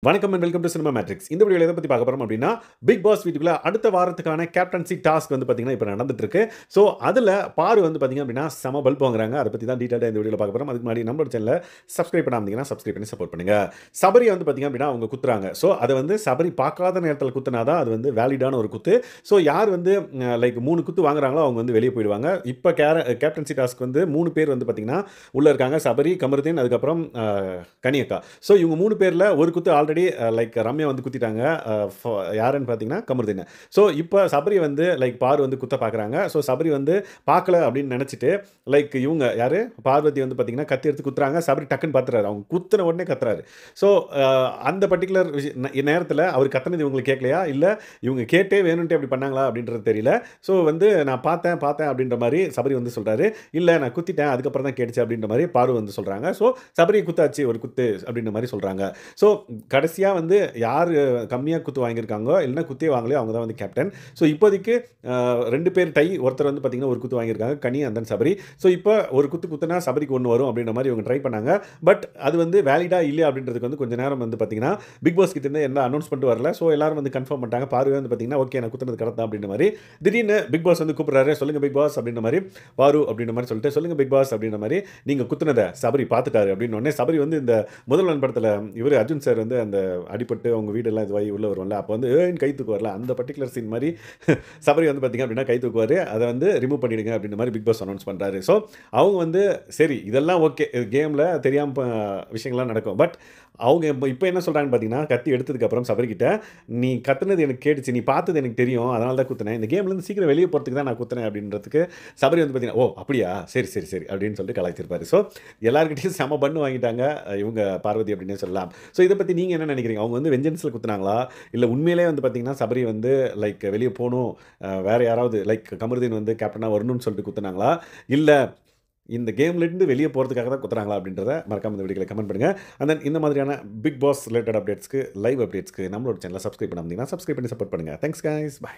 வணக்கம் and welcome to cinema matrix. இந்த வீடியோல எதை பத்தி பார்க்க போறோம் அப்படின்னா, பிக் பாஸ் வீட்டுக்குள்ள அடுத்த வாரத்துக்கான கேப்டன்சி டாஸ்க் வந்து பார்த்தீங்கன்னா, இப்ப நடந்துட்டு இருக்கு. ஸோ அதுல பாரு வந்து பார்த்தீங்க அப்படின்னா, செம பல்ப் வாங்குறாங்க. அத பத்தி தான் டீடைலா இந்த வீடியோல பார்க்க போறோம். அதுக்கு முன்னாடி நம்மளோட சேனல சப்ஸ்கிரைப் பண்ணாம இருந்தீங்கன்னா, சப்ஸ்கிரைப் பண்ணி சப்போர்ட் பண்ணுங்க. சபரி வந்து பார்த்தீங்க அப்படின்னா, அவங்க குத்துறாங்க. ஸோ அத வந்து சபரி பார்க்காத நேரத்தில குத்துனா தான் அது வந்து வேலிடான ஒரு குத்து. ஸோ யார் வந்து லைக் 3 குத்து வாங்குறாங்களோ அவங்க வந்து வெளிய போயிடுவாங்க. இப்ப கேப்டன்சி டாஸ்க் வந்து 3 பேர் வந்து பார்த்தீங்கன்னா, உள்ள இருக்காங்க. சபரி, கமருதீன், அதுக்கப்புறம் கனியக்கா. ஸோ இவங்க 3 பேர்ல ஒரு குத்து ஆல்ரெடி லைக் ரம்யா வந்து குத்திட்டாங்க. யாருன்னு பார்த்தீங்கன்னா கமருதீன். ஸோ இப்போ சபரி வந்து லைக் பாரு வந்து குத்த பார்க்குறாங்க. ஸோ சபரி வந்து பார்க்கல அப்படின்னு நினச்சிட்டு லைக் இவங்க யாரு பார்வதி வந்து பார்த்தீங்கன்னா கத்தி எடுத்து குத்துறாங்க. சபரி டக்குன்னு பார்த்துறாரு. அவங்க குத்துன உடனே கத்துறாரு. ஸோ அந்த பர்டிகுலர் நேரத்தில் அவர் கத்துனது இவங்களுக்கு கேட்கலையா, இல்லை இவங்க கேட்டே வேணும்ட்டே அப்படி பண்ணாங்களா அப்படின்றது தெரியல. ஸோ வந்து நான் பார்த்தேன் பார்த்தேன் அப்படின்ற மாதிரி சபரி வந்து சொல்றாரு. இல்லை நான் குத்திட்டேன் அதுக்கப்புறம் தான் கேட்டுச்சு அப்படின்ற மாதிரி பாரு வந்து சொல்றாங்க. ஸோ சபரி குத்தாச்சு ஒரு குத்து அப்படின்ற மாதிரி சொல்றாங்க. ஸோ கடைசியாக வந்து யார் கம்மியாக குத்து வாங்கியிருக்காங்களோ இல்லைன்னா குத்தியே வாங்கலையோ அவங்க தான் வந்து கேப்டன். ஸோ இப்போதைக்கு 2 பேர் டை. ஒருத்தர் வந்து பார்த்தீங்கன்னா ஒரு குத்து வாங்கியிருக்காங்க, கனி அண்ட் தென் சபரி. ஸோ இப்போ ஒரு குத்து குத்துனா சபரிக்கு ஒன்று வரும் அப்படின்ற மாதிரி இவங்க ட்ரை பண்ணாங்க. பட் அது வந்து வேலிடா இல்லையா அப்படின்றதுக்கு வந்து கொஞ்ச நேரம் வந்து பார்த்தீங்கன்னா பிக் பாஸ் கிட்ட இருந்து எந்த அனௌன்ஸ்மெண்ட் வரல. ஸோ எல்லாரும் வந்து கன்ஃபார்ம் பண்ணிட்டாங்க. பாரு வந்து பார்த்தீங்கன்னா ஓகே நான் குத்துனது கரெக்ட் தான் அப்படின்ற மாதிரி. திடீர்னு பிக் பாஸ் வந்து கூப்பிடுறாரு. சொல்லுங்க பிக் பாஸ் அப்படின்ற மாதிரி. பாரு அப்படின்ற மாதிரி சொல்லிட்டு சொல்லுங்க பிக் பாஸ் அப்படின்ற மாதிரி. நீங்க குத்துனதை சபரி பார்த்துட்டாரு அப்படின்னு உடனே சபரி வந்து இந்த முதல்வன் படத்தில் இவர் அர்ஜுன் சார் வந்து அந்த அடிபட்டு அவங்க வீடெல்லாம் இதுவாகி உள்ள வரும்ல, அப்போ வந்து ஏன்னு கை தூக்குவார்ல, அந்த பர்டிகுலர் சீன் மாதிரி சபரி வந்து பார்த்தீங்க அப்படின்னா கை தூக்குவார். அதை வந்து ரிமூவ் பண்ணிடுங்க அப்படின்ற மாதிரி பிக் பாஸ் அனௌன்ஸ் பண்ணுறாரு. ஸோ அவங்க வந்து சரி இதெல்லாம் ஓகே, கேமில் தெரியாமல் விஷயங்கள்லாம் நடக்கும். பட் அவங்க இப்போ என்ன சொல்கிறாங்கன்னு பார்த்தீங்கன்னா, கத்தி எடுத்ததுக்கப்புறம் சபரிக்கிட்ட நீ கத்துனது எனக்கு கேட்டுச்சு, நீ பார்த்தது எனக்கு தெரியும், அதனால தான் குத்துனேன், இந்த கேம்லேருந்து சீக்கிரம் வெளியே போகிறதுக்கு தான் நான் குத்துனேன் அப்படின்றதுக்கு சபரி வந்து பார்த்தீங்கன்னா ஓ அப்படியா சரி சரி சரி அப்படின்னு சொல்லிட்டு கலாய்ச்சிருப்பாரு. ஸோ எல்லாருக்கிட்டையும் செம பண்ணு வாங்கிட்டாங்க இவங்க பார்வதி அப்படின்னே சொல்லலாம். ஸோ இதை பற்றி நீங்கள் என்ன நினைக்கிறீங்க? அவங்க வந்து வெஞ்சன்ஸில் குத்துனாங்களா, இல்லை உண்மையிலே வந்து பார்த்தீங்கன்னா சபரி வந்து லைக் வெளியே போகணும், வேறு யாராவது லைக் கமருதீன் வந்து கேப்டனாக வரணும்னு சொல்லிட்டு குத்துனாங்களா, இல்லை இந்த கேம்லேருந்து வெளியே போகிறதுக்காக தான் குத்துறாங்களா அப்படின்றத மறக்காம இந்த வீடியோவில் கமெண்ட் பண்ணுங்கள். அண்ட் தென் இந்த மாதிரியான பிக் பாஸ் ரிலேட்டட் அப்டேட்ஸ்க்கு லைவ் அப்டேட்ஸ்க்கு நம்மளோட சேனலை சப்ஸ்கிரைப் பண்ணாமல் சப்ஸ்கிரைப் பண்ணி சப்போர்ட் பண்ணுங்கள். Thanks guys, by.